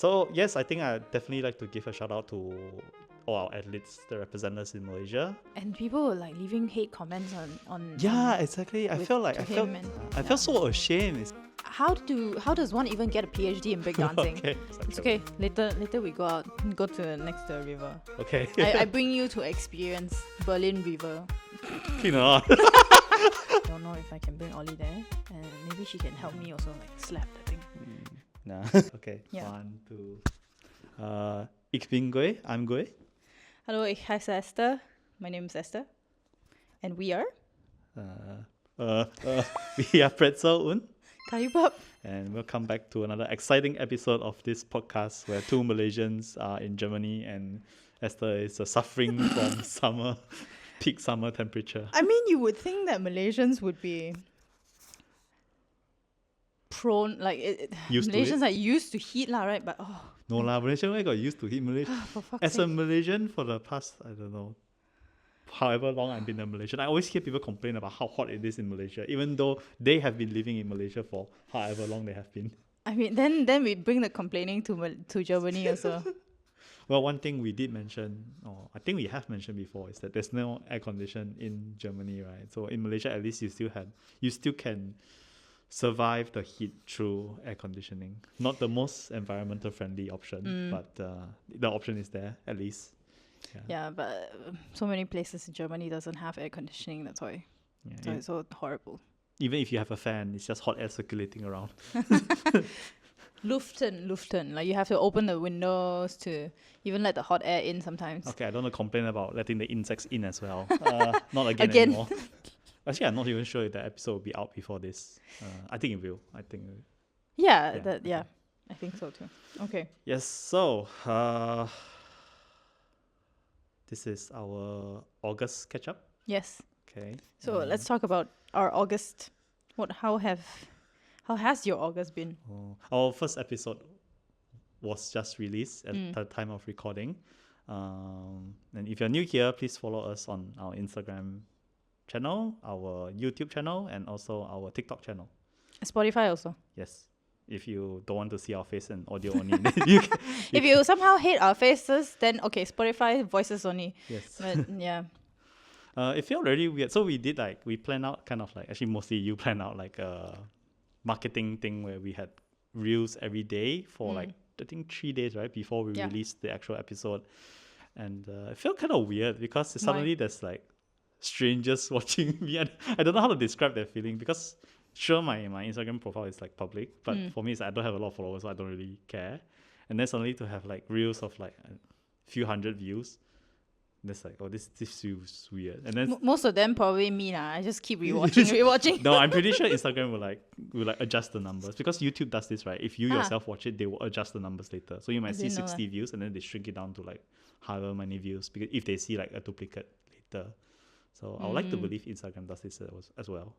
So yes, I think I definitely like to give a shout out to all our athletes that represent us in Malaysia. And people were like leaving hate comments on Yeah, exactly. I felt so ashamed. How does one even get a PhD in breakdancing? Okay, it's okay. Later we go out, go to next to the river. Okay. I bring you to experience Berlin River. You know. I don't know if I can bring Ollie there, and maybe she can help me also like slap the thing. Nah. Okay. Yeah. 1, 2. Ich bin Guoy. I'm Guoy. Hallo, heiße Esther. My name is Esther, and we are We are Brezel und Karipap. and welcome back to another exciting episode of this podcast where two Malaysians are in Germany and Esther is suffering from peak summer temperature. I mean, you would think that Malaysians would be prone, like Malaysians are used to heat, right? But No lah, Malaysian got used to heat. Malaysia. for fuck's As a sake. Malaysian for the past, I don't know, however long I've been a Malaysian, I always hear people complain about how hot it is in Malaysia, even though they have been living in Malaysia for however long they have been. I mean, then we bring the complaining to Germany also. Well, one thing we did mention, or I think we have mentioned before, is that there's no air condition in Germany, right? So in Malaysia, at least you still can survive the heat through air conditioning. Not the most environmental friendly option, but the option is there at least. Yeah, but so many places in Germany doesn't have air conditioning. That's why. Yeah, So it's so horrible. even if you have a fan, it's just hot air circulating around. Luften. Like you have to open the windows to even let the hot air in sometimes. Okay, I don't want to complain about letting the insects in as well. Not again Again. anymore. Actually, I'm not even sure if the episode will be out before this. I think it will. Yeah, Yeah, I think so too. Okay. Yes, so this is our August catch up. Yes. Okay. So let's talk about our August. How has your August been? Our first episode was just released at the time of recording. And if you're new here, please follow us on our Instagram channel, our YouTube channel, and also our TikTok channel. Spotify also. Yes. If you don't want to see our face and audio only, then you can, If you somehow hate our faces, then okay, Spotify voices only. yes. But yeah. It felt really weird. So we planned out actually mostly you planned out like a marketing thing where we had reels every day for I think 3 days, right? Before we released the actual episode. And it felt kind of weird because suddenly there's like strangers watching me. I don't know how to describe that feeling because sure my Instagram profile is like public, but for me it's I don't have a lot of followers, so I don't really care. And then suddenly to have like reels of like a few hundred views, that's like, oh, this feels weird. And then Most of them probably me lah. I just keep rewatching. no, I'm pretty sure Instagram will adjust the numbers because YouTube does this, right? If you yourself watch it, they will adjust the numbers later. So you might see 60 views and then they shrink it down to like however many views because if they see like a duplicate later. So I would like to believe Instagram does this as well.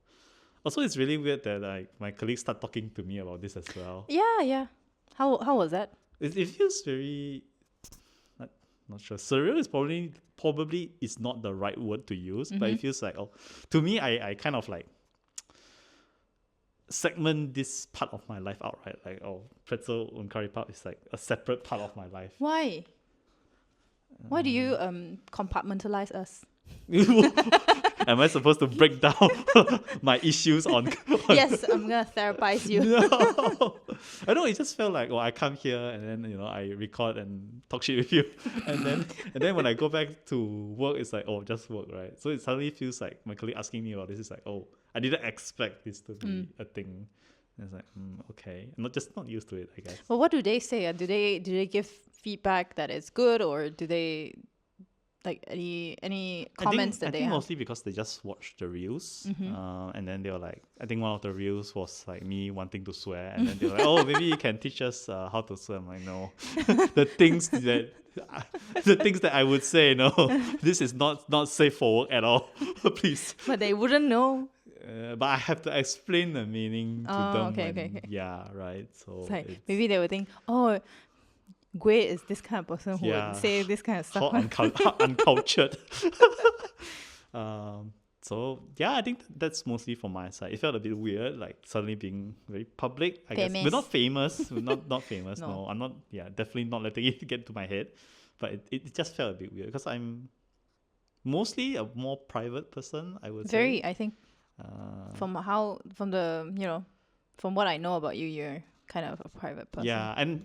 Also, it's really weird that like my colleagues start talking to me about this as well. Yeah. How was that? It feels very not sure. Surreal is probably is not the right word to use, but it feels like to me I kind of like segment this part of my life out, right? Like Brezel and Karipap is like a separate part of my life. Why? Why do you compartmentalize us? Am I supposed to break down my issues on Yes, I'm gonna therapize you. No. I know it just felt like I come here and then I record and talk shit with you and then when I go back to work it's like just work, right? So it suddenly feels like my colleague asking me about this is like I didn't expect this to be a thing. And it's like okay, not used to it, I guess. Well, what do they say? Do they give feedback that it's good, or do they like any comments that I they think have? mostly because they just watched the reels, and then they were like, I think one of the reels was like me wanting to swear, and then they were like, maybe you can teach us how to swear. I'm like, no, the things that I would say, no, this is not safe for work at all. Please. But they wouldn't know. But I have to explain the meaning to them. Okay. Yeah, right. So It's like maybe they would think, Guoy is this kind of person who would say this kind of stuff. how uncultured. So yeah, I think that's mostly from my side. It felt a bit weird, like suddenly being very public. I guess we're not famous. We're not famous. No. No, I'm not. Yeah, definitely not letting it get to my head. But it just felt a bit weird because I'm mostly a more private person, I would say. Very, I think, from what I know about you, you're kind of a private person. Yeah, and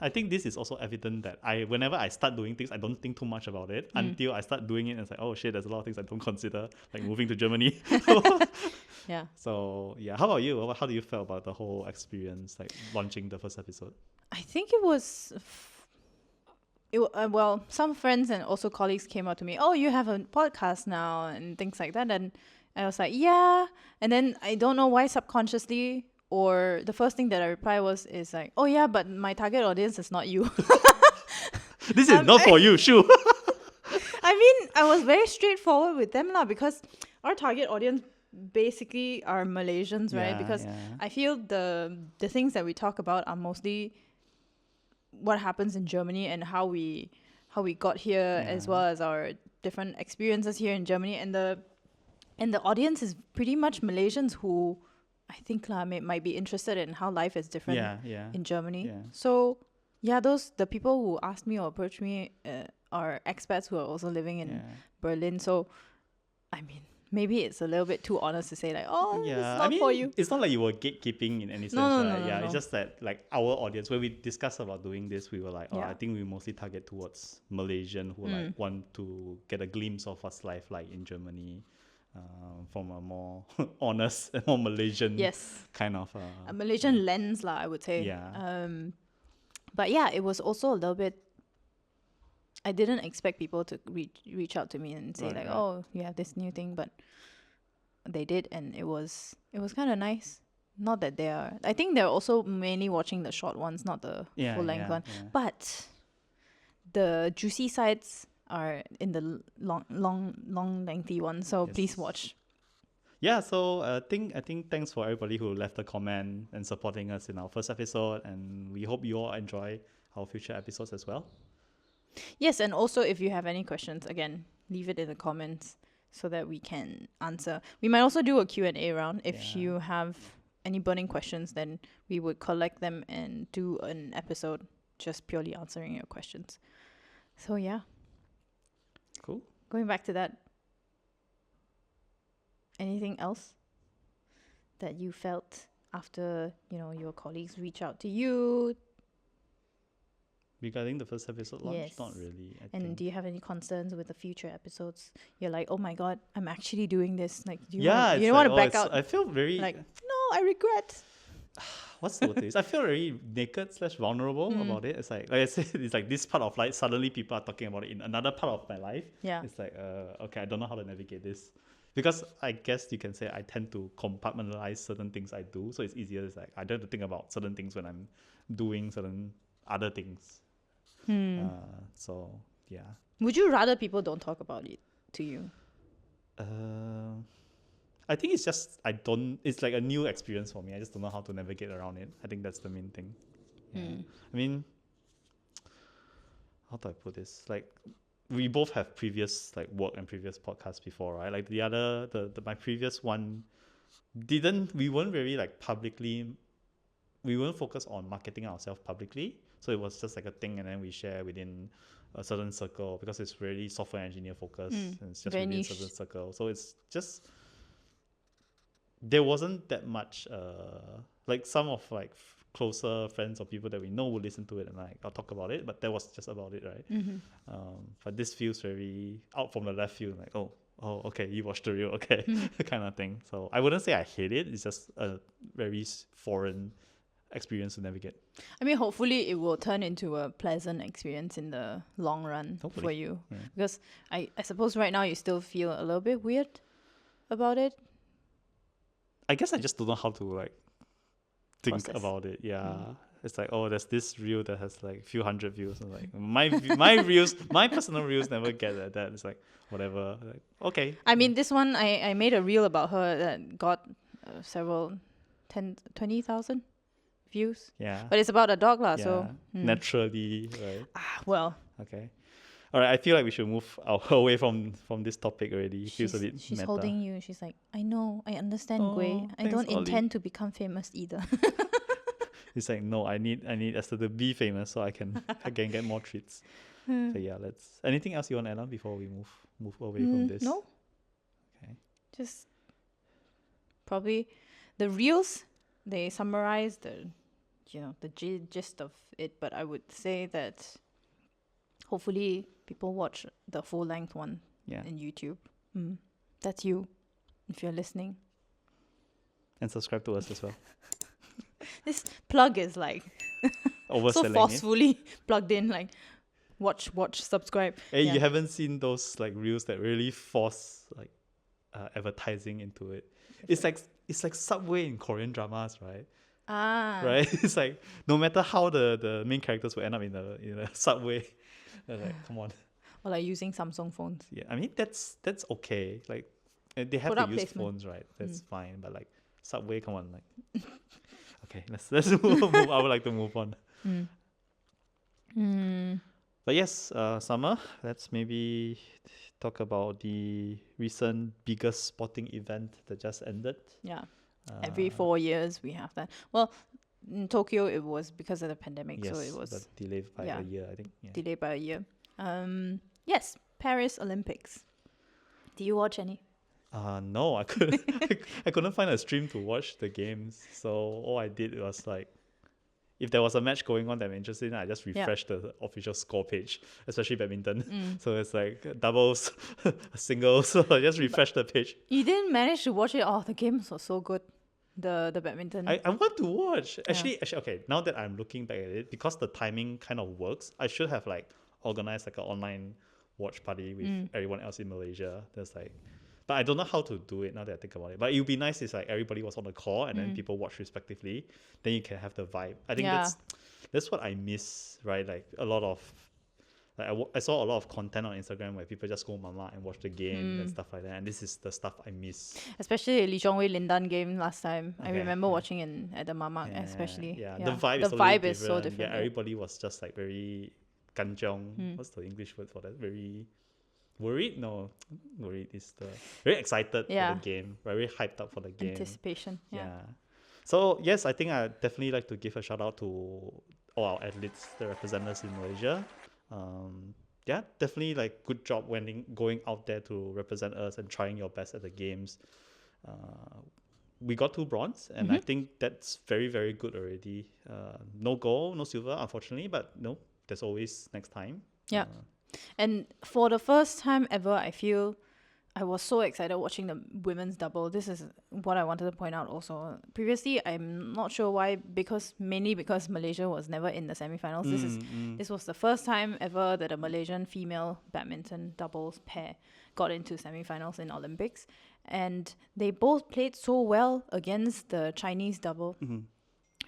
I think this is also evident that whenever I start doing things, I don't think too much about it until I start doing it and it's like, oh shit, there's a lot of things I don't consider, like moving to Germany. Yeah. So yeah, how about you? How do you feel about the whole experience, like launching the first episode? I think it was. Well, some friends and also colleagues came out to me, oh, you have a podcast now and things like that. And I was like, yeah. And then I don't know why subconsciously, or the first thing that I replied is like, oh yeah, but my target audience is not you. This is not for you, sure. I mean, I was very straightforward with them lah, because our target audience basically are Malaysians, right? Yeah, Because yeah. I feel the things that we talk about are mostly what happens in Germany and how we got here, as well as our different experiences here in Germany, and the audience is pretty much Malaysians who I think might be interested in how life is different in Germany. Yeah. So yeah, the people who asked me or approached me are expats who are also living in Berlin. So I mean, maybe it's a little bit too honest to say like, oh, it's not for you. It's not like you were gatekeeping in any sense, No, right? no. It's just that like our audience, when we discussed about doing this, we were like, I think we mostly target towards Malaysian who like want to get a glimpse of what's life like in Germany, from a more honest and more Malaysian kind of a Malaysian lens lah, I would say. Yeah. But yeah, it was also a little bit. I didn't expect people to reach out to me and say Right. oh, you have this new thing, but they did, and it was kind of nice. Not that I think they're also mainly watching the short ones, not the full length one. Yeah. But the juicy sides are in the long lengthy one. So please watch. Yeah, so I think thanks for everybody who left a comment and supporting us in our first episode, and we hope you all enjoy our future episodes as well. Yes, and also if you have any questions, again, leave it in the comments so that we can answer. We might also do a Q&A round. If you have any burning questions, then we would collect them and do an episode just purely answering your questions. So yeah. Cool. Going back to that, anything else that you felt after, your colleagues reach out to you? Regarding the first episode launch, Yes. not really. I And think. do you have any concerns with the future episodes? You're like, oh my god, I'm actually doing this. Like, do you it's don't like, want to back out? I feel very Like, no, I regret. what's the word? I feel very naked / vulnerable about it. It's like I said, it's like this part of life. Suddenly, people are talking about it in another part of my life. Yeah. It's like okay, I don't know how to navigate this, because I guess you can say I tend to compartmentalize certain things I do, so it's easier. It's like I don't have to think about certain things when I'm doing certain other things. So yeah. Would you rather people don't talk about it to you? I think it's just it's like a new experience for me. I just don't know how to navigate around it. I think that's the main thing. Yeah. I mean, how do I put this? Like, we both have previous like work and previous podcasts before, right? Like my previous one we weren't very like we weren't focused on marketing ourselves publicly. So it was just like a thing, and then we share within a certain circle, because it's really software engineer focused, and it's just Very within niche. a certain circle. So it's just, there wasn't that much like some of like closer friends or people that we know will listen to it, and like I'll talk about it, but that was just about it, right? But this feels very out from the left field, like oh okay, you watched the reel, okay, kind of thing. So I wouldn't say I hate it. It's just a very foreign experience to navigate. I mean, hopefully it will turn into a pleasant experience in the long run for you. Yeah. Because I suppose right now you still feel a little bit weird about it. I guess I just don't know how to like think Process. about it. Yeah. It's like, oh, there's this reel that has like a few hundred views. And like my reels, my personal reels never get at that. It's like whatever. Like, okay. I mean, this one, I made a reel about her that got several 20,000 views. Yeah. But it's about a dog lah, Yeah. so Naturally, right? well, Okay. All right, I feel like we should move away from this topic already. It feels a bit She's meta. holding you. She's like, I know, I understand, Guoy. I thanks, don't Ollie. intend to become famous either. It's like, no, I need Esther to be famous so I can get more treats. So yeah, let's. Anything else you want to add on before we move away from this? No. Okay. Just probably the reels. They summarize the gist of it, but I would say that hopefully people watch the full length one in YouTube. That's you, if you're listening. And subscribe to us as well. This plug is like so forcefully plugged in, like watch, subscribe. Hey, you haven't seen those like reels that really force like advertising into it. It's like Subway in Korean dramas, right? Right? It's like no matter how the main characters will end up in a subway, they're like, come on. Or like using Samsung phones. Yeah, I mean that's okay. Like they have to use phones, right? That's fine. But like Subway, come on, like okay, let's move. I would like to move on. But yes, Summer, let's maybe talk about the recent biggest sporting event that just ended. Yeah. Every 4 years we have that. Well, in Tokyo it was because of the pandemic, yes, so it was but delayed by a year, I think. Yeah. Delayed by a year. Yes, Paris Olympics. Do you watch any? No, I couldn't. I couldn't find a stream to watch the games, so all I did was like, if there was a match going on that I'm interested in, I just refreshed the official score page, especially badminton. So it's like doubles, singles. So I just refreshed the page. You didn't manage to watch it. Oh, the games were so good. The badminton. I want to watch. Actually, okay. Now that I'm looking back at it, because the timing kind of works, I should have like organized like an online watch party with everyone else in Malaysia. That's like. But I don't know how to do it now that I think about it. But it would be nice if like everybody was on the call and then people watch respectively. Then you can have the vibe. I think that's what I miss, right? Like a lot of, like I saw a lot of content on Instagram where people just go mama and watch the game and stuff like that. And this is the stuff I miss. Especially Lee Zhongwei Lindan game last time. I remember watching at the mama especially. Yeah, the vibe is so different. Yeah, everybody was just like very kanjong. What's the English word for that? Very... worried? No, worried is the very excited for the game, very hyped up for the game. Anticipation. Yeah. So yes, I think I definitely like to give a shout out to all our athletes that represent us in Malaysia. Definitely like good job going out there to represent us and trying your best at the games. We got 2 bronze, and I think that's very, very good already. No gold, no silver, unfortunately, but no, there's always next time. Yeah. And for the first time ever, I feel I was so excited watching the women's double. This is what I wanted to point out also. Previously, I'm not sure why, mainly because Malaysia was never in the semifinals. This was the first time ever that a Malaysian female badminton doubles pair got into semifinals in Olympics. And they both played so well against the Chinese double,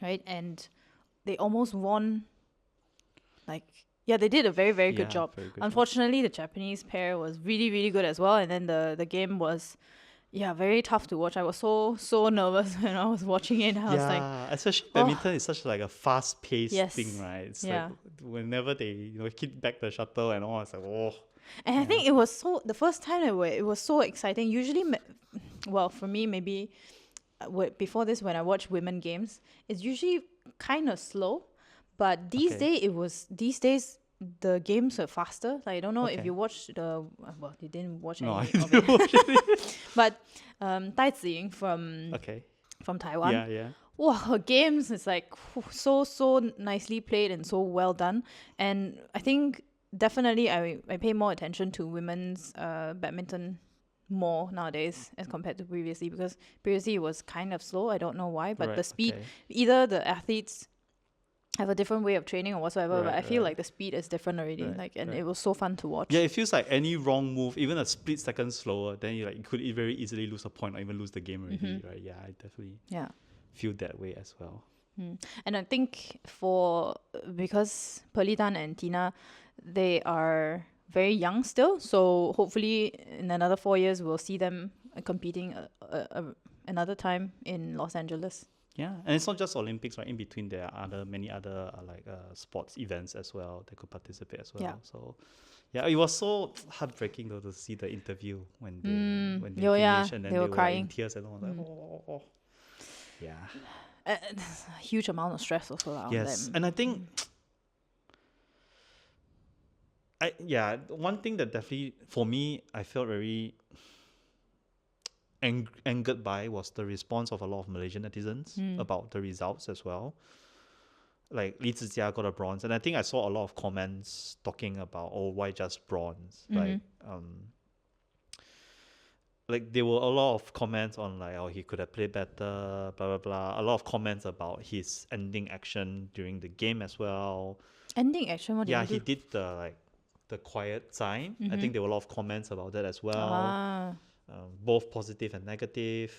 right? And they almost won, they did a very, very good job. Unfortunately, the Japanese pair was really, really good as well. And then the game was, very tough to watch. I was so nervous when I was watching it. I was like, especially badminton is such like a fast-paced thing, right? It's like whenever they hit back the shuttle and all, it's like, oh. And I think it was the first time it was so exciting. Usually, for me, maybe before this, when I watch women games, it's usually kind of slow. But these days, the games are faster. Like, I don't know if you watched you didn't watch any of it. But Tai Ziying from Taiwan. Wow, her games is like so nicely played and so well done. And I think definitely I pay more attention to women's badminton more nowadays as compared to previously, because previously it was kind of slow. I don't know why, but the speed, either the athletes have a different way of training or whatsoever, but I feel like the speed is different already. It was so fun to watch. Yeah, it feels like any wrong move, even a split second slower, then you could very easily lose a point or even lose the game already, right? Yeah, I definitely feel that way as well. And I think because Perlitan and Tina, they are very young still, so hopefully in another 4 years we'll see them competing another time in Los Angeles. Yeah, and it's not just Olympics, right? In between, there are many other sports events as well that could participate as well. Yeah. So, yeah, it was so heartbreaking though to see the interview when they yeah, finished and then they were in crying. tears and all like, oh. Yeah. There's a huge amount of stress also on Yes, them. and I think one thing that definitely for me I felt very angered by was the response of a lot of Malaysian netizens about the results as well. Like Li Zijia got a bronze, and I think I saw a lot of comments talking about, oh, why just bronze? Like there were a lot of comments on like, oh, he could have played better, blah blah blah. A lot of comments about his ending action during the game as well. Ending action, what did Yeah, he do? did the quiet sign. I think there were a lot of comments about that as well. Both positive and negative.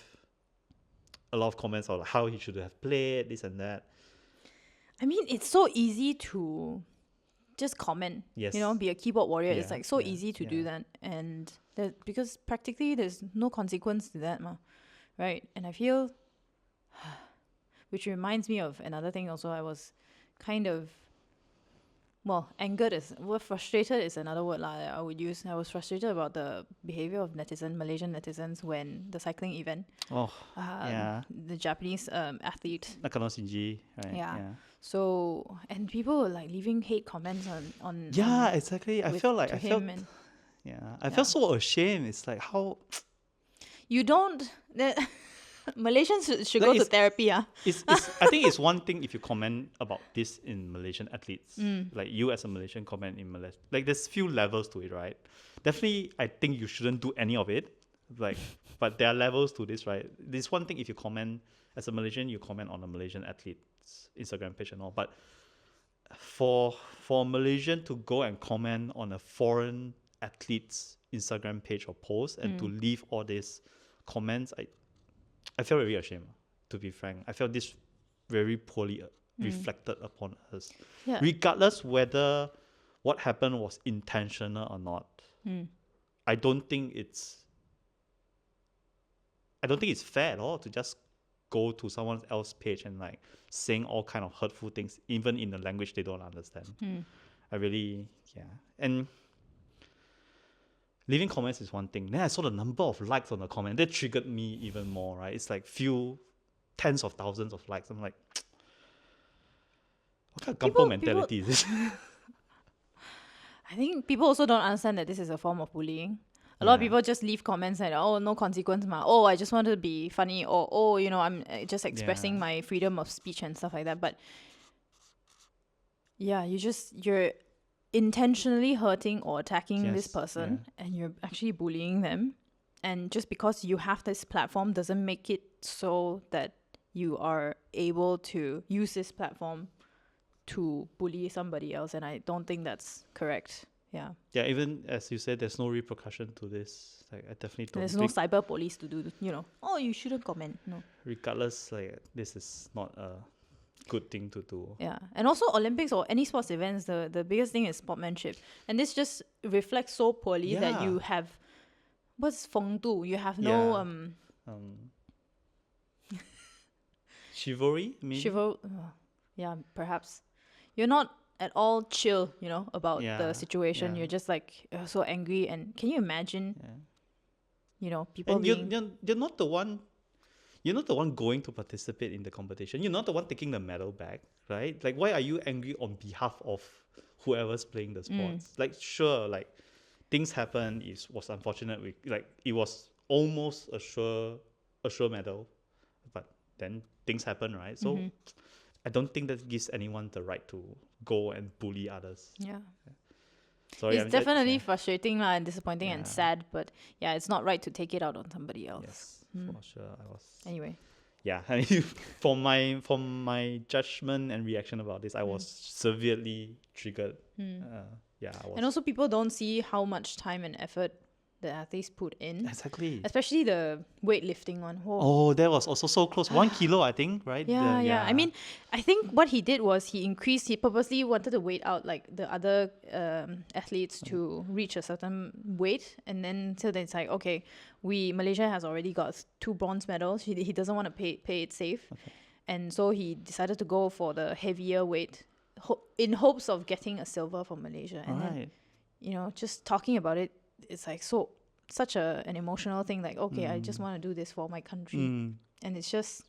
A lot of comments on how he should have played, this and that. I mean, it's so easy to just comment. Yes. You know, be a keyboard warrior. It's Yeah, like so easy to do that, and because practically there's no consequence to that, right? And I feel, which reminds me of another thing. Also, I was kind of, angered frustrated is another word I would use. I was frustrated about the behavior of Malaysian netizens when the cycling event. The Japanese athlete. Nakano Shinji, right? Yeah. So, and people were like leaving hate comments on exactly. I felt so ashamed. It's like how you don't. Malaysians should go to therapy. I think it's one thing if you comment about this in Malaysian athletes, like you as a Malaysian comment in Malaysia. Like there's few levels to it, right? Definitely, I think you shouldn't do any of it. Like, but there are levels to this, right? This one thing if you comment as a Malaysian, you comment on a Malaysian athlete's Instagram page and all. But for a Malaysian to go and comment on a foreign athlete's Instagram page or post and to leave all these comments, I felt very ashamed, to be frank. I felt this very poorly reflected upon us. Yeah. Regardless whether what happened was intentional or not. I don't think it's fair at all to just go to someone else's page and like saying all kind of hurtful things, even in a language they don't understand. I really, and leaving comments is one thing. Then I saw the number of likes on the comment. That triggered me even more, right? It's like few tens of thousands of likes. I'm like, what kind of kampung mentality is this? I think people also don't understand that this is a form of bullying. A lot of people just leave comments like, oh, no consequence, ma. Oh, I just want to be funny. Or, oh, I'm just expressing my freedom of speech and stuff like that. But yeah, you're intentionally hurting or attacking this person and you're actually bullying them. And just because you have this platform doesn't make it so that you are able to use this platform to bully somebody else. And I don't think that's correct. Yeah, even as you said, there's no repercussion to this. Like, I definitely don't. There's no cyber police to do, oh, you shouldn't comment. No. Regardless, like, this is not a good thing to do. Yeah, and also Olympics or any sports events, the biggest thing is sportsmanship. And this just reflects so poorly that you have, what's feng du? You have no... chivalry, maybe? Yeah, perhaps. You're not at all chill, about the situation. You're just like so angry, and can you imagine people and being... you're not the one going to participate in the competition. You're not the one taking the medal back, right? Like, why are you angry on behalf of whoever's playing the sports? Like, sure, like, things happen. It was unfortunate. It was almost a sure medal, but then things happen, right? So I don't think that gives anyone the right to go and bully others. Yeah. Sorry, it's definitely frustrating and disappointing and sad, but it's not right to take it out on somebody else. Yes, for sure. Anyway. Yeah, I mean, from my judgment and reaction about this, I was severely triggered. I was. And also, people don't see how much time and effort the athletes put in. Exactly. Especially the weightlifting one. Oh, that was also so close. 1 kilo, I think, right? Yeah. I mean, I think what he did was he purposely wanted to wait out like the other athletes to reach a certain weight. And then so then it's like, okay, Malaysia has already got 2 bronze medals. He doesn't want to play it safe. Okay. And so he decided to go for the heavier weight in hopes of getting a silver for Malaysia. And then, you know, just talking about it, it's like such an emotional thing. Like, okay, I just want to do this for my country. And it's just...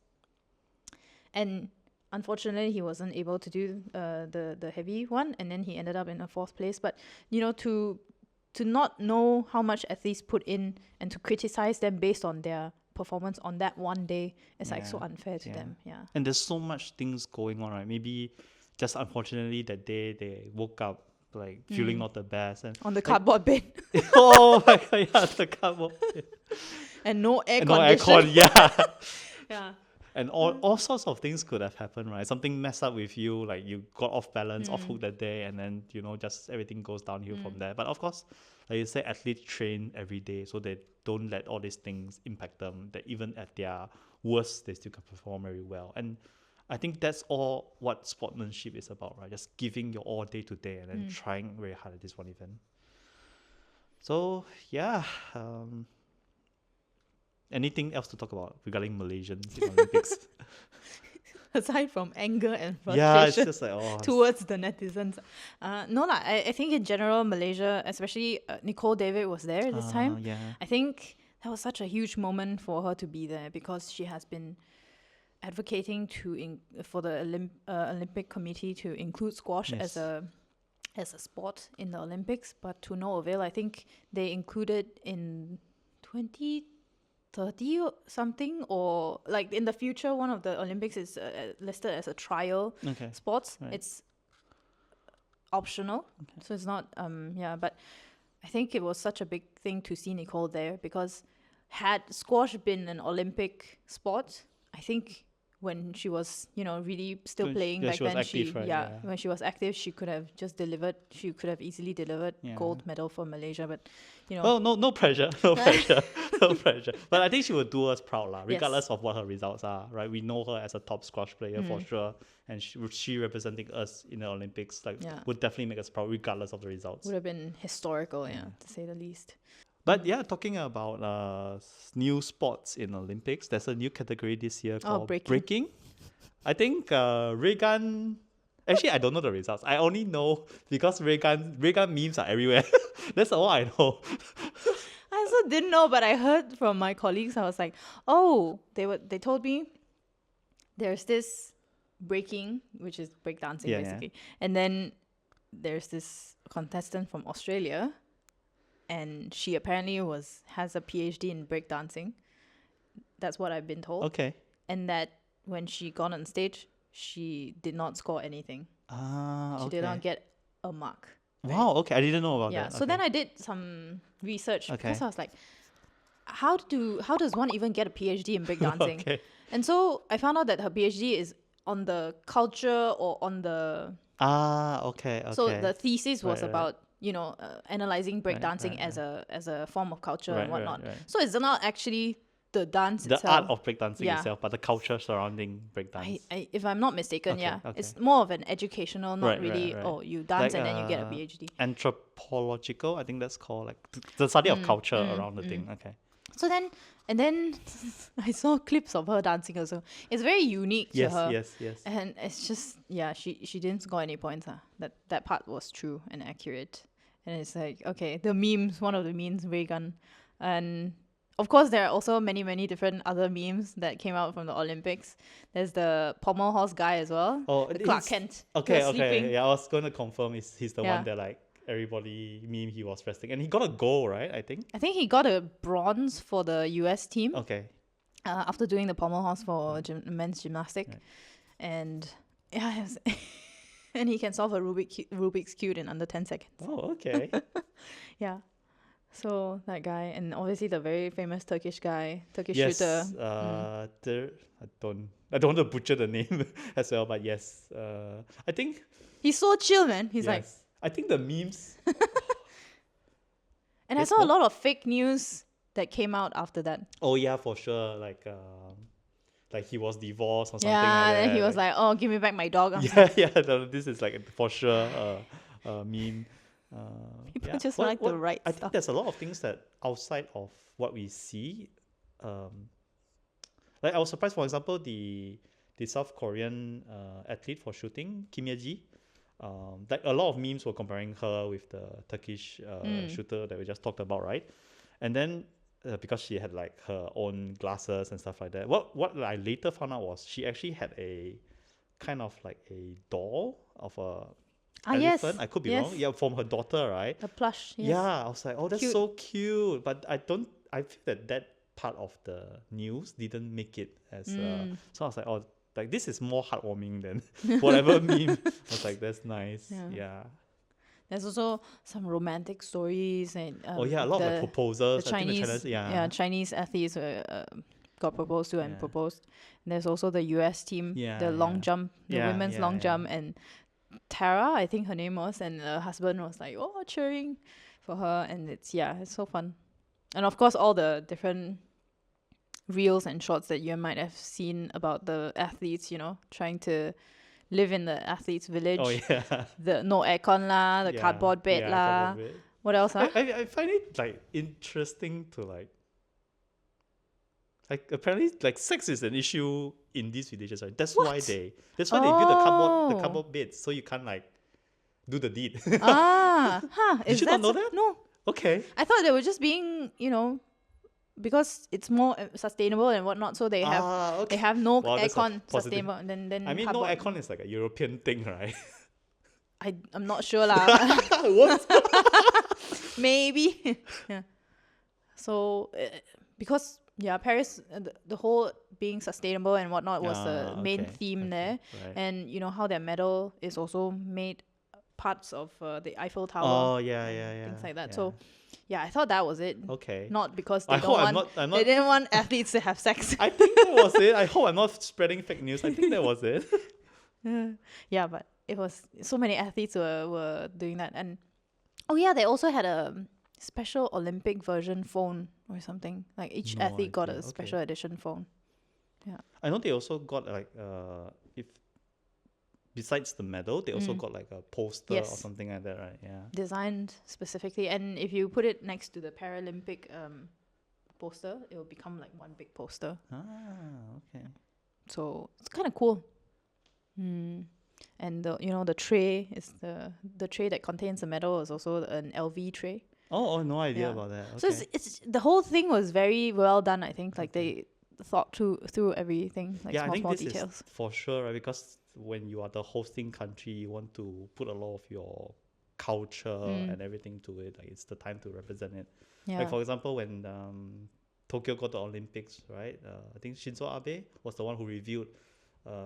And unfortunately, he wasn't able to do the heavy one. And then he ended up in a 4th place. But, you know, to not know how much athletes put in and to criticize them based on their performance on that one day is like so unfair to them. And there's so much things going on, right? Maybe just unfortunately that day they woke up like feeling not the best and on the cardboard bed. Oh my god, yeah, the cardboard bed. And no air No condition. aircon, Yeah. And all sorts of things could have happened, right? Something messed up with you, like you got off balance, off hook that day, and then, you know, just everything goes downhill from there. But of course, like you say, athletes train every day, so they don't let all these things impact them, that even at their worst, they still can perform very well. And I think that's all what sportsmanship is about, right? Just giving your all day to day and then trying very hard at this one event. So, yeah. Anything else to talk about regarding Malaysians in Olympics? Aside from anger and frustration Yeah, it's just like, towards the netizens. No lah, I think in general, Malaysia, especially Nicole David was there this time. Yeah. I think that was such a huge moment for her to be there because she has been advocating for the Olympic Committee to include squash as a sport in the Olympics, but to no avail. I think they included in 2030 or something, or like in the future, one of the Olympics is listed as a trial sports. Right. It's optional, so it's not but I think it was such a big thing to see Nicole there, because had squash been an Olympic sport, I think when she was, you know, really still playing back then, when she was active, she could have just delivered. She could have easily delivered gold medal for Malaysia. But, you know, well, no pressure, no pressure. But I think she would do us proud, lah, regardless of what her results are. Right? We know her as a top squash player for sure, and she representing us in the Olympics, would definitely make us proud, regardless of the results. Would have been historical, to say the least. But yeah, talking about new sports in Olympics, there's a new category this year called breaking. I think Reagan... Actually, I don't know the results. I only know because Reagan memes are everywhere. That's all I know. I also didn't know, but I heard from my colleagues. I was like, oh, they told me there's this breaking, which is breakdancing basically. And then there's this contestant from Australia, and she apparently has a PhD in breakdancing. That's what I've been told. Okay. And that when she got on stage, she did not score anything. She did not get a mark. Right? Wow, okay. I didn't know about that. Yeah, so then I did some research because I was like, how does one even get a PhD in breakdancing? And so I found out that her PhD is on the culture or on the... okay. So the thesis was about, you know, analyzing breakdancing as a form of culture and whatnot. Right. So it's not actually the dance itself. The art of breakdancing itself, but the culture surrounding breakdance. If I'm not mistaken, it's more of an educational, not really, you dance and then you get a PhD. Anthropological, I think that's called, like the study of culture around the thing. Okay. So then I saw clips of her dancing also. It's very unique to her. Yes. And it's just, she didn't score any points. That part was true and accurate. And it's like, okay, the memes, one of the memes, Reagan. And of course, there are also many, many different other memes that came out from the Olympics. There's the pommel horse guy as well. Oh, the Clark Kent. Okay. Yeah, I was going to confirm he's the one that like everybody meme he was resting. And he got a gold, right? I think he got a bronze for the US team. Okay. After doing the pommel horse for men's gymnastic. Right. And and he can solve a Rubik's Cube in under 10 seconds. Oh, okay. Yeah. So that guy, and obviously the very famous Turkish shooter. I don't want to butcher the name as well, but yes, I think he's so chill, man. He's like, I think the memes. And I saw a lot of fake news that came out after that. Oh yeah, for sure. Like he was divorced or something. Yeah, like that. And he was like, "Oh, give me back my dog." This is like for sure meme. People just like to write I stuff. think there's a lot of things that outside of what we see. Like I was surprised, for example, the the South Korean athlete for shooting, Kim Ye-ji. Like a lot of memes were comparing her with the Turkish shooter that we just talked about, right? And then because she had like her own glasses and stuff like that, what I later found out was she actually had a kind of like a doll of a elephant. I could be wrong. Yeah, from her daughter, right? The plush. Yes. Yeah, I was like, oh, that's Cute. so cute. But I feel that part of the news didn't make it as. So I was like, oh, like this is more heartwarming than whatever meme. I was like, that's nice. Yeah. There's also some romantic stories and a lot of like proposals. The Chinese, I think Chinese athletes got proposed to and proposed. And there's also the US team, the long jump, the women's long jump, and Tara, I think her name was, and her husband was like, oh, cheering for her, and it's so fun. And of course, all the different reels and shots that you might have seen about the athletes, trying to live in the athletes' village. Oh yeah. The no aircon la, the cardboard bed la. Cardboard bed. What else? I find it like interesting to like apparently like sex is an issue in these villages, right? That's why they build the cardboard beds so you can't like do the deed. Did you not know that? No. Okay. I thought they were just being, because it's more sustainable and whatnot, so they have no aircon sustainable. And then I mean, no aircon is like a European thing, right? I'm not sure lah. What? Maybe. So because Paris, the whole being sustainable and whatnot was the main theme there, right. and how their medal is also made parts of the Eiffel Tower. Oh yeah. Things like that. Yeah. So. Yeah, I thought that was it. Okay. Not because they they didn't want athletes to have sex. I think that was it. I hope I'm not spreading fake news. I think that was it. Yeah, but it was so many athletes were doing that, and they also had a special Olympic version phone or something. Like each athlete got a special edition phone. Yeah. I know they also got like if besides the medal, they also got like a poster or something like that, right? Yeah. Designed specifically, and if you put it next to the Paralympic poster, it will become like one big poster. Okay. So it's kind of cool. And the tray is the tray that contains the medal is also an LV tray. Oh, no idea about that. Okay. So it's the whole thing was very well done. I think like they thought through everything, like small details. Is for sure, right? Because when you are the hosting country, you want to put a lot of your culture and everything to it. Like it's the time to represent it. Yeah. Like for example, when Tokyo got the Olympics, right? I think Shinzo Abe was the one who reviewed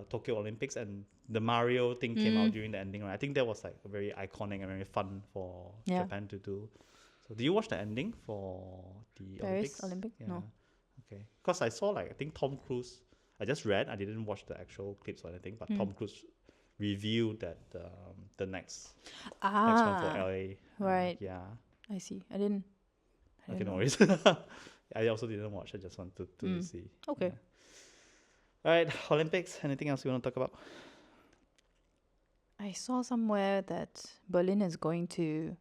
Tokyo Olympics, and the Mario thing came out during the ending, right? I think that was like very iconic and very fun for Japan to do. So do you watch the ending for the Paris Olympics? Yeah. No. Okay. Because I saw like, I think Tom Cruise, I just read, I didn't watch the actual clips or anything, but Tom Cruise revealed that the next one for LA. Right. Yeah. I see. I didn't Okay, no worries. I also didn't watch. I just wanted to see. Okay. All right, Olympics. Anything else you want to talk about? I saw somewhere that Berlin is going to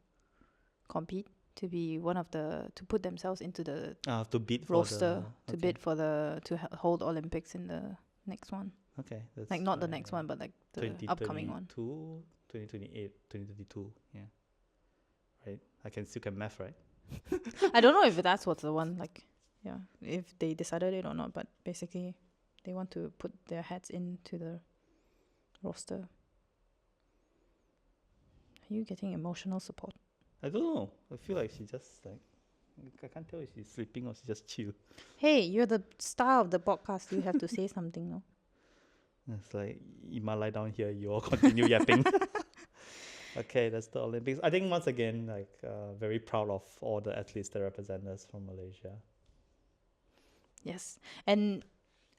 compete to be one of to put themselves into the to bid roster bid for to hold Olympics in the next one. Okay. That's like not the next one, but like the upcoming one. 2028, 2032. Yeah. Right. I still can math, right? I don't know if that's what's the one, like, if they decided it or not, but basically they want to put their hats into the roster. Are you getting emotional support? I don't know. I feel like she just like, I can't tell if she's sleeping or she's just chill. Hey, you're the star of the podcast. You have to say something, no? It's like, Ima lie down here, you all continue yapping. Okay, that's the Olympics. I think once again, like, very proud of all the athletes that represent us from Malaysia. Yes, and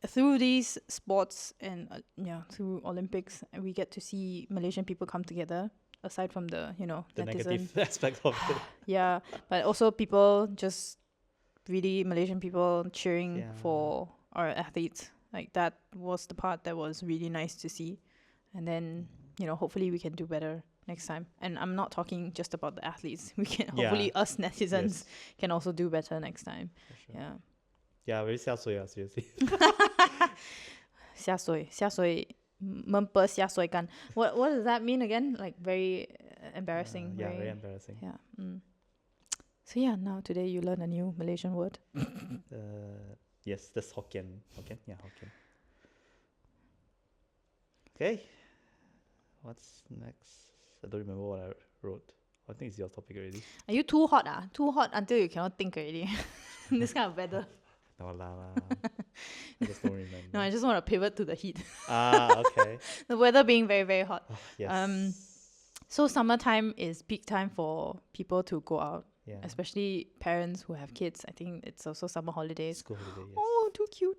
through these sports and through Olympics, we get to see Malaysian people come together. Aside from the negative aspect of it. Yeah, but also people just really Malaysian people cheering for our athletes. Like that was the part that was really nice to see, and then hopefully we can do better next time. And I'm not talking just about the athletes. We can hopefully us netizens can also do better next time. Sure. Yeah. Yeah, very seriously. 下水下水闷波下水干 what does that mean again? Like very embarrassing. Yeah, very embarrassing. Yeah. So yeah, now today you learn a new Malaysian word. Yes, that's Hokkien. Hokkien? Yeah, Hokkien. Okay. What's next? I don't remember what I wrote. I think it's your topic already. Are you too hot? Too hot until you cannot think already. This kind of weather. No lah. I just don't remember. No, I just want to pivot to the heat. Okay. The weather being very, very hot. Yes. So summertime is peak time for people to go out. Yeah. Especially parents who have kids. I think it's also summer holidays. School holiday, yes. Oh, too cute.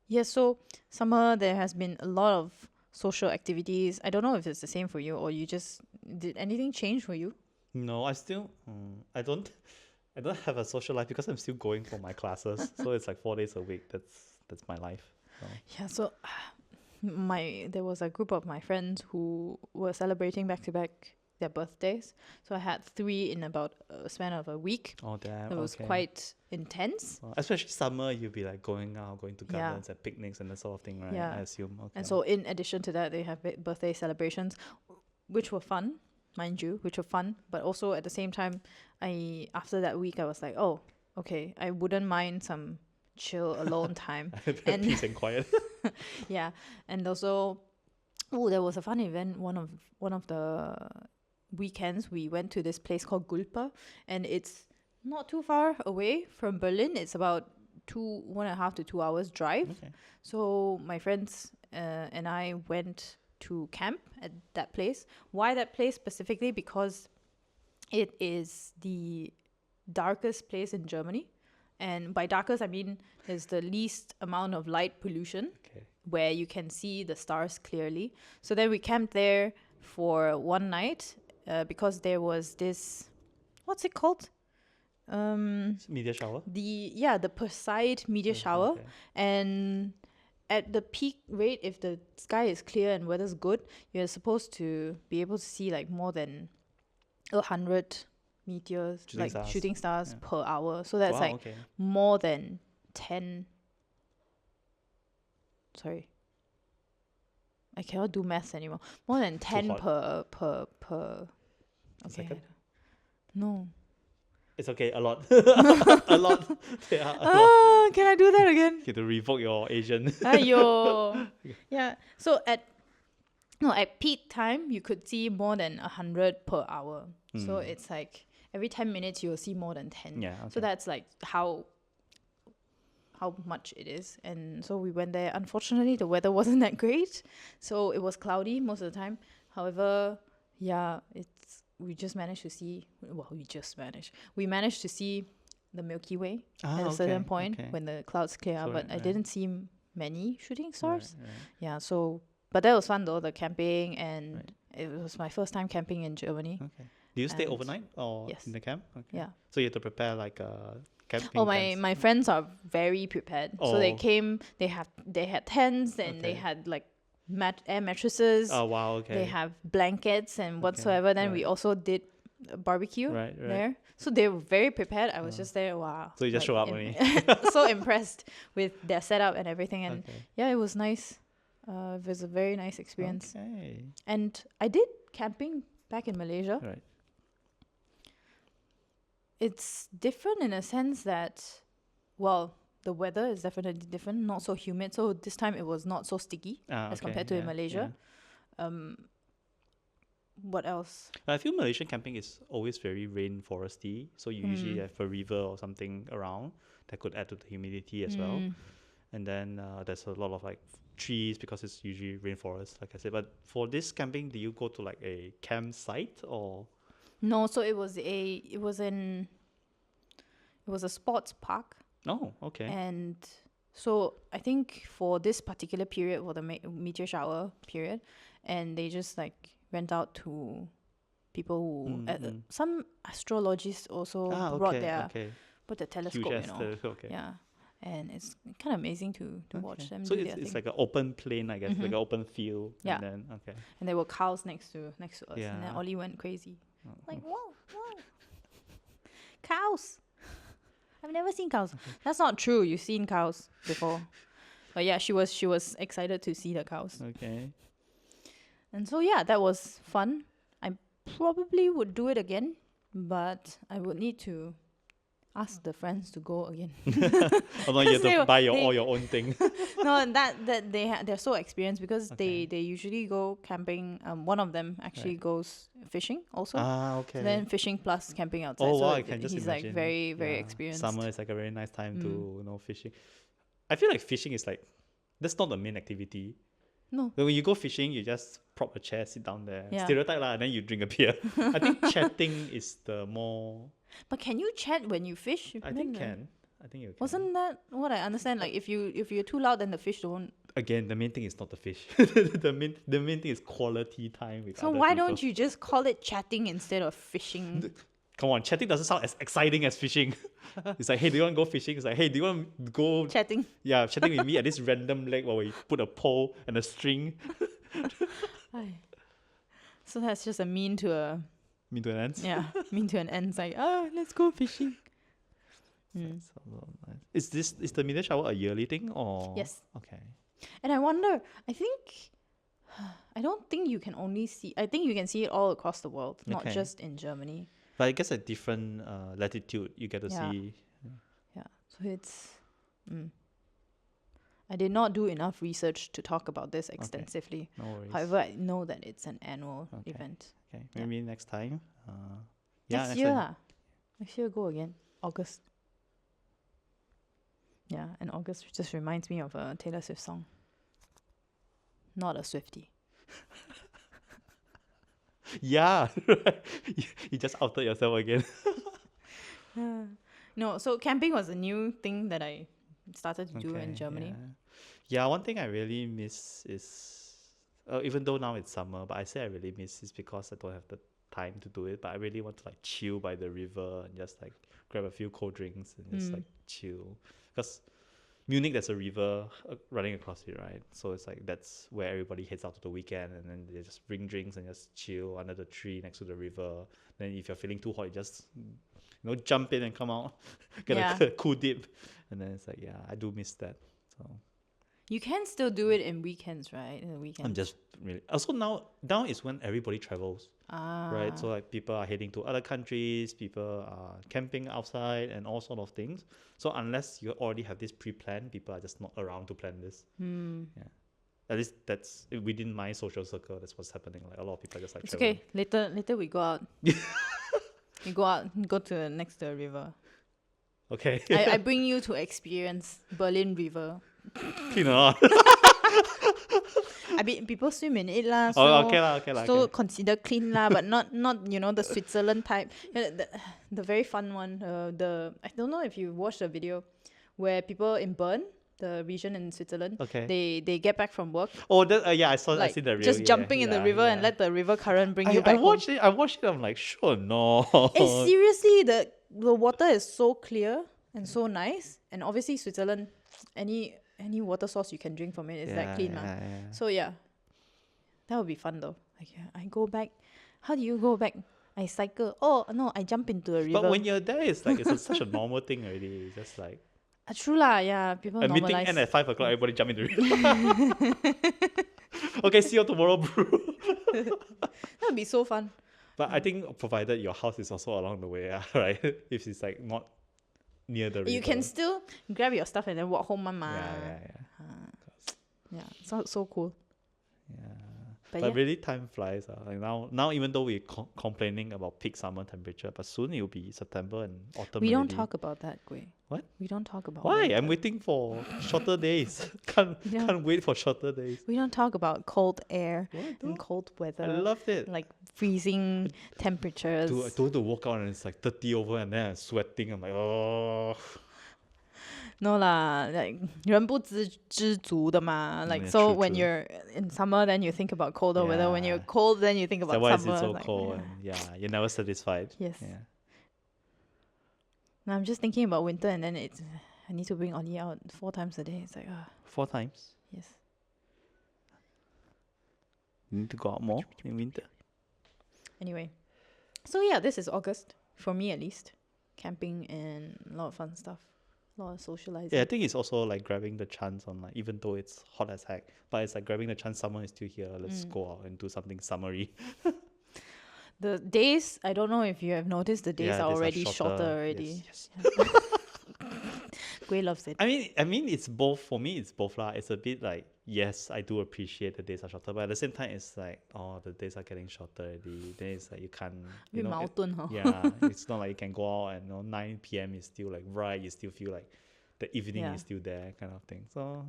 Yes, so summer there has been a lot of social activities. I don't know if it's the same for you or you just did anything change for you? No, I still I don't have a social life because I'm still going for my classes. So it's like 4 days a week. That's my life. So. Yeah, so there was a group of my friends who were celebrating back to back their birthdays. So I had 3 in about a span of a week. Oh damn. It was quite intense. Especially summer, you'll be like going out, going to gardens and picnics and that sort of thing, right? Yeah. I assume. Okay. And so in addition to that, they have birthday celebrations, which were fun, mind you, but also at the same time, after that week, I was like, oh, okay, I wouldn't mind some chill alone time. And peace and quiet. Yeah. And also, there was a fun event. One of the weekends, we went to this place called Gülpe, and it's not too far away from Berlin. It's about 1.5 to 2 hours drive. Okay. So my friends and I went to camp at that place. Why that place specifically? Because it is the darkest place in Germany. And by darkest, I mean there's the least amount of light pollution, where you can see the stars clearly. So then we camped there for one night because there was this, what's it called? Meteor shower? The Perseid meteor shower. Okay. And at the peak rate, if the sky is clear and weather's good, you're supposed to be able to see like more than 100 meteors, shooting stars per hour. So that's more than 10. Sorry, I cannot do maths anymore. More than 10 per. Second? No. It's okay, a lot. A lot. Yeah, a lot. Can I do that again? You have to revoke your Asian. Ayo. Yeah. So at peak time, you could see more than 100 per hour. So it's like every 10 minutes you'll see more than 10. Yeah. Okay. So that's like how much it is. And so we went there. Unfortunately, the weather wasn't that great. So it was cloudy most of the time. However, yeah, we managed to see the Milky Way at a certain point when the clouds clear out, but I didn't see many shooting stars. Right. Yeah, so but that was fun though, the camping, and it was my first time camping in Germany. Okay. Do you stay overnight or in the camp? Okay. Yeah. So you have to prepare like a camping tents. My friends are very prepared. So they came, they had tents, and they had like air mattresses. Oh wow, okay. They have blankets and whatsoever. Then we also did a barbecue there. So they were very prepared. I was just there, wow. So you just show up only. So impressed with their setup and everything. And yeah, it was nice. It was a very nice experience. Okay. And I did camping back in Malaysia. Right. It's different in a sense that, well, the weather is definitely different, not so humid. So this time it was not so sticky as compared to in Malaysia. Yeah. What else? I feel Malaysian camping is always very rainforesty. So you usually have a river or something around that could add to the humidity as well. And then there's a lot of like trees because it's usually rainforest, like I said. But for this camping, do you go to like a campsite or? No, so it was a sports park. Oh, okay. And so I think for this particular period, for the meteor shower period, and they just like went out to people who some astrologists also brought their telescope, huge telescope, yeah, and it's kind of amazing to watch them. So do it's like an open plain, I guess, like an open field. Yeah. And then and there were cows next to us, Yeah. and then Ollie went crazy, like whoa, cows. I've never seen cows. That's not true. You've seen cows before. But yeah, she was excited to see the cows. Okay. And so yeah, that was fun. I probably would do it again, but I would need to ask the friends to go again. Although you have to buy all they- your own thing. No, and that they're so experienced because Okay. they usually go camping. One of them actually goes fishing also. Okay. Then fishing plus camping outside. Oh so wow, I can just he's imagine. like very Yeah, experienced. Summer is like a very nice time to fishing. I feel like fishing is like that's not the main activity. No. When you go fishing, you just prop a chair, sit down there, Yeah. stereotype lah, and then you drink a beer. I think chatting is the more. But can you chat when you fish? I think can. I think you can. Wasn't that what I understand? Like if you're too loud, then the fish don't. Again, the main thing is not the fish. the main thing is quality time with So other why people. don't you just call it chatting instead of fishing? Come on, chatting doesn't sound as exciting as fishing. It's like, hey, do you want to go fishing? It's like, hey, do you want to go? Chatting. Yeah, chatting with me at this random lake where we put a pole and a string. Aye. So that's just a mean to a Me to an end. yeah, mean to an end. It's like, let's go fishing. That's so nice. Is the meteor shower a yearly thing or? Yes. Okay. And I wonder, I don't think you can only see, I think you can see it all across the world, not Okay. just in Germany. But I guess at different latitude, you get to Yeah. see. Yeah. So it's, I did not do enough research to talk about this extensively. No worries. However, I know that it's an annual Okay. event. Okay, Yeah. maybe next time. Next year lah. Next year go again. August. Yeah, and August just reminds me of a Taylor Swift song. Not a Swiftie. Yeah, you just outed yourself again. No, so camping was a new thing that I started to do in Germany. Yeah, one thing I really miss is, even though now it's summer, but I say I really miss is because I don't have the time to do it. But I really want to like chill by the river and just like grab a few cold drinks and just like chill. Because Munich, there's a river running across it, right? So it's like that's where everybody heads out to the weekend, and then they just bring drinks and just chill under the tree next to the river. Then if you're feeling too hot, you just jump in and come out, get a cool dip, and then it's like I do miss that. So You can still do it in weekends, right? In the weekends. I'm just really also now is when everybody travels, right? So like people are heading to other countries, people are camping outside, and all sort of things. So unless you already have this pre-planned, people are just not around to plan this. Yeah, at least that's within my social circle. That's what's happening. Like a lot of people are just like. It's traveling. okay. Later we go out. You go out, go to next to the river. Okay. I bring you to experience Berlin River. Clean or not? I mean, people swim in it lah. So, Okay lah. so consider clean lah, but not the Switzerland type. The very fun one. I don't know if you watched the video where people in Bern, the region in Switzerland, Okay. they get back from work. Oh, that I saw. I Like seen the reel. just jumping in the river and let the river current bring you back. I watched it. I'm like, sure, no. Seriously, the water is so clear and so nice, and obviously Switzerland, any water source you can drink from it is that clean, yeah. So yeah, that would be fun though. Like I go back. How do you go back? I cycle. Oh no, I jump into a river. But when you're there, it's like such a normal thing already. It's just like true lah, yeah. People a meeting normalize. end at 5 o'clock. Everybody jump in the river. Okay, see you tomorrow, bro. That would be so fun. But I think provided your house is also along the way, right? If it's like not near the river, You can still grab your stuff and then walk home, mama. Yeah. Yeah, so cool. Yeah. But But yeah. really, time flies. Like now, even though we're complaining about peak summer temperature, but soon it will be September and autumn. We don't already. talk about that, Guoy. What? We don't talk about Why? winter. I'm waiting for shorter days. Can't wait for shorter days. We don't talk about cold air What? and cold weather. I loved it. Like freezing temperatures. I don't want to walk out and it's like 30 over and then I'm sweating. I'm like, oh. No lah, like 人不知足的嘛. Like Yeah, so true, when true. you're in summer, then you think about colder weather. When you're Yeah. cold, then you think about So why is summer. it so Like, cold? yeah. And you're never satisfied. Yes. Yeah. Now I'm just thinking about winter, and then I need to bring Ollie out 4 times a day. It's like 4 times. yes. You need to go out more in winter. Anyway, so yeah, this is August for me at least. Camping and a lot of fun stuff. A lot of socializing. Yeah, I think it's also like grabbing the chance on like, even though it's hot as heck, but it's like grabbing the chance someone is still here. Let's go out and do something summery. The days, I don't know if you have noticed, the days Yeah, are days are already shorter. shorter already. Yes. Guoy loves it. I mean, it's both for me. It's both lah. It's a bit like, yes, I do appreciate the days are shorter, but at the same time, it's like, oh, the days are getting shorter already. Then it's like you can't, you Bit know, 矛盾, huh? yeah, it's not like you can go out and 9 p.m. is still like bright. You still feel like the evening Yeah. is still there, kind of thing. So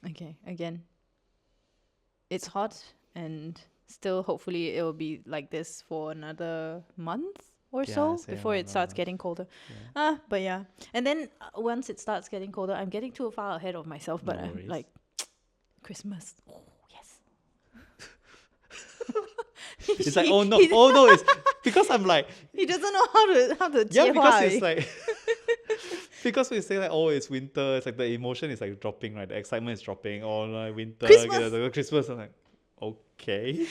Okay, again, it's hot, and still hopefully it will be like this for another month or Yeah, so same, before it another starts month. getting colder. yeah. But yeah, and then once it starts getting colder, I'm getting too far ahead of myself. But No I'm worries. like, Christmas. Oh yes. It's like, oh no, it's because I'm like, He doesn't know how to yeah, because 接话 it's like because we say like, oh, it's winter, it's like the emotion is like dropping, right? The excitement is dropping. Oh, like winter, Christmas. Christmas. I'm like, okay.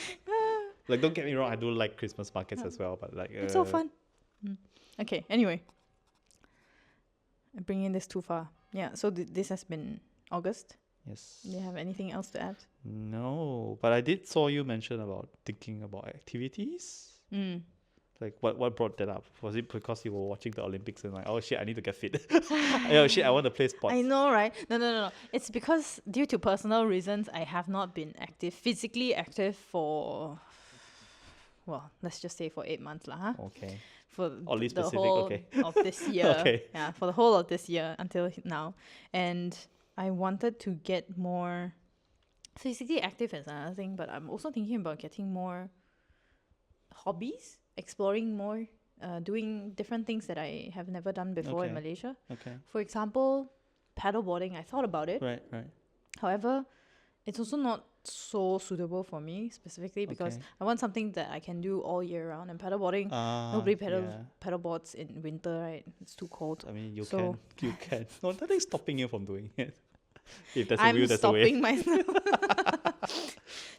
Like, don't get me wrong, I do like Christmas markets as well, but like, It's so fun. Okay, anyway. I'm bringing this too far. Yeah, so this has been August. Yes. Do you have anything else to add? No, but I did saw you mention about thinking about activities. Like, what brought that up? Was it because you were watching the Olympics and like, oh shit, I need to get fit? Oh shit, I want to play sports. I know, right? No. It's because due to personal reasons, I have not been physically active for, well, let's just say for 8 months lah, huh? Okay. For Oddly the specific, whole okay. of this year. Okay. Yeah, for the whole of this year until now. And I wanted to get more physically active is another thing, but I'm also thinking about getting more hobbies, exploring more, doing different things that I have never done before in Okay. Malaysia. Okay. For example, paddleboarding. I thought about it. Right. However, it's also not so suitable for me specifically because Okay. I want something that I can do all year round. And paddleboarding, nobody paddleboards in winter, right? It's too cold. I mean, you So- can. No, nothing's stopping you from doing it. If there's a I'm will, there's a way. stopping myself.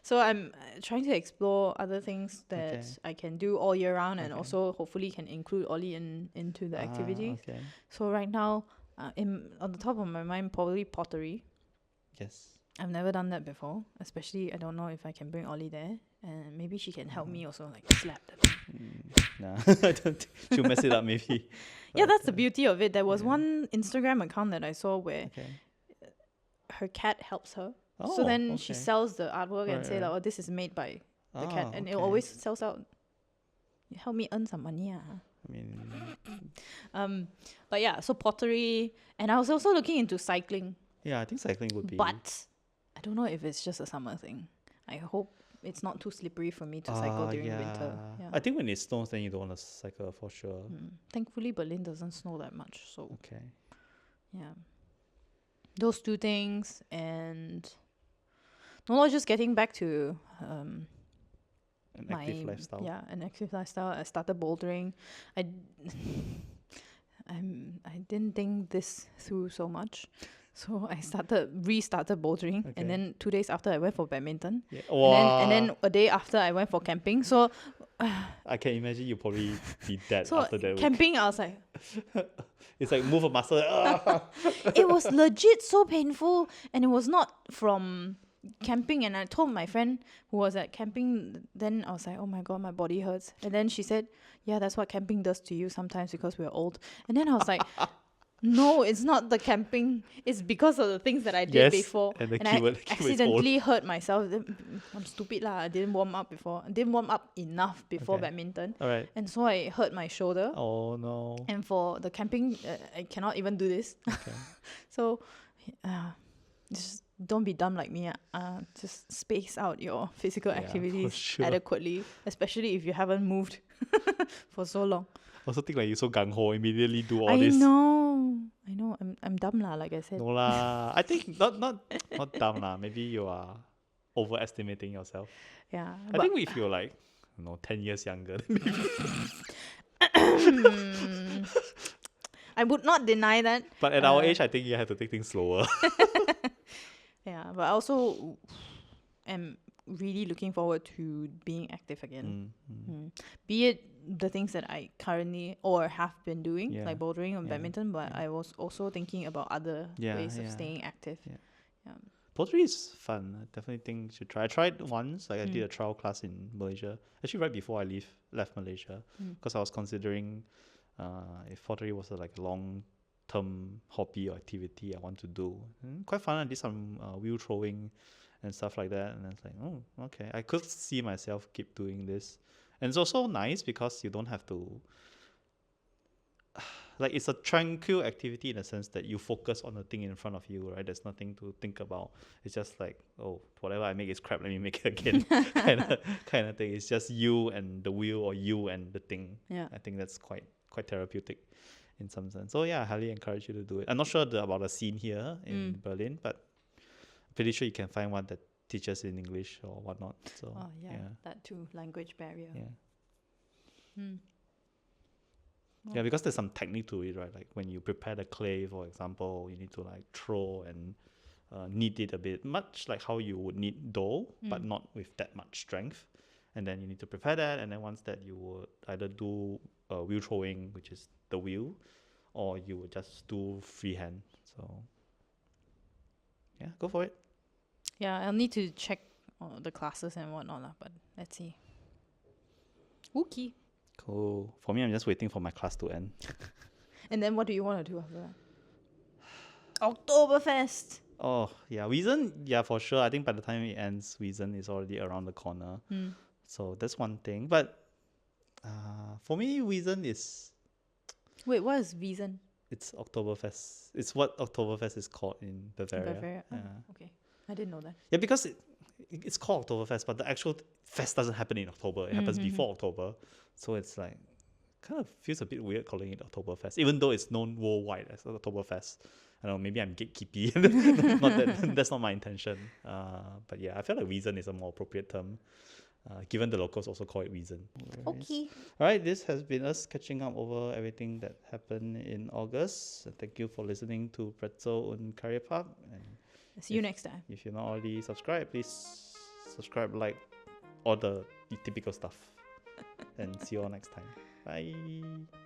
So I'm trying to explore other things that Okay. I can do all year round, and Okay. also hopefully can include Ollie into the activities. Okay. So right now, on the top of my mind, probably pottery. Yes. I've never done that before. Especially, I don't know if I can bring Ollie there, and maybe she can help me also, like slap the thing. Nah, I don't think she'll mess it up maybe. Yeah, But, that's the beauty of it. There was yeah. one Instagram account that I saw where Okay. her cat helps her. Oh, So then she okay. sells the artwork and Right, say right. like, oh, this is made by the cat, and it okay. always sells out. You help me earn some money, I mean, But yeah, so pottery, and I was also looking into cycling, yeah, I think cycling would be. but I don't know if it's just a summer thing. I hope it's not too slippery for me to cycle during winter. Yeah. I think when it snows, then you don't want to cycle for sure. Thankfully, Berlin doesn't snow that much, so Okay. yeah. Those two things, and no, just getting back to An my active lifestyle. Yeah, an active lifestyle. I started bouldering. I didn't think this through so much, so I restarted bouldering, Okay. and then 2 days after I went for badminton, Yeah. and then a day after I went for camping. So I can imagine you probably be dead so after that week. camping, I was like, It's like move a muscle. it was legit so painful, and it was not from camping. And I told my friend who was at camping, then I was like, oh my god, my body hurts. And then she said, yeah, that's what camping does to you sometimes because we're old. And then I was like, no, it's not the camping, it's because of the things that I did Yes, before. and the I keyword is accidentally hurt myself. I'm stupid lah. I didn't warm up enough before Okay. badminton, All right. and so I hurt my shoulder. Oh no. And for the camping, I cannot even do this. Okay. So, just don't be dumb like me. Just space out your physical Yeah, for activities sure. adequately, especially if you haven't moved for so long. Also think like you so gung ho immediately do all I this. know. I'm dumb lah. Like I said. No lah. I think not dumb lah. Maybe you are overestimating yourself. Yeah. I think if you're like 10 years younger, then maybe. I would not deny that. But at our age, I think you have to take things slower. Yeah, but I also am really looking forward to being active again. Mm. Be it the things that I currently or have been doing, Yeah. like bouldering and Yeah. badminton, but Yeah. I was also thinking about other Yeah, ways of yeah. staying active. Yeah. Yeah. Pottery is fun. I definitely think you should try. I tried once. Like I did Mm. a trial class in Malaysia. Actually, right before I left Malaysia, because I was considering if pottery was like a long-term hobby or activity I want to do. Quite fun. I did some wheel throwing and stuff like that, and I was like, oh, okay. I could see myself keep doing this, and it's also nice because you don't have to. Like it's a tranquil activity in the sense that you focus on the thing in front of you, right? There's nothing to think about. It's just like, oh, whatever I make is crap. Let me make it again, kind of thing. It's just you and the wheel, or you and the thing. Yeah. I think that's quite therapeutic, in some sense. So yeah, I highly encourage you to do it. I'm not sure about the scene here in Berlin, but pretty sure you can find one that teaches in English or whatnot. So Oh yeah, that too, language barrier. yeah. Yeah, because there's some technique to it, right? Like when you prepare the clay, for example, you need to like throw and knead it a bit, much like how you would knead dough, but not with that much strength. And then you need to prepare that, and then once that you would either do wheel throwing, which is the wheel, or you would just do freehand. So yeah, go for it. Yeah, I'll need to check the classes and whatnot, lah, but let's see. Okay. Cool. For me, I'm just waiting for my class to end. And then what do you want to do after that? Oktoberfest. Oh, yeah. Wiesen, yeah, for sure. I think by the time it ends, Wiesen is already around the corner. So that's one thing. But for me, Wiesen is... Wait, what is Wiesen? It's Oktoberfest. It's what Oktoberfest is called in Bavaria. Bavaria. Oh, Yeah. okay. I didn't know that. Yeah, because it's called Oktoberfest, but the actual fest doesn't happen in October. It happens before October. So it's like, kind of feels a bit weird calling it Oktoberfest, even though it's known worldwide as Oktoberfest. I don't know, maybe I'm gatekeepy. Not that, that's not my intention. But yeah, I feel like Wiesen is a more appropriate term, given the locals also call it Wiesen. Okay. All right, this has been us catching up over everything that happened in August. Thank you for listening to Brezel and Karipap. And See you next time. if you're not already subscribed, please subscribe, like, all the typical stuff. And see you all next time. Bye.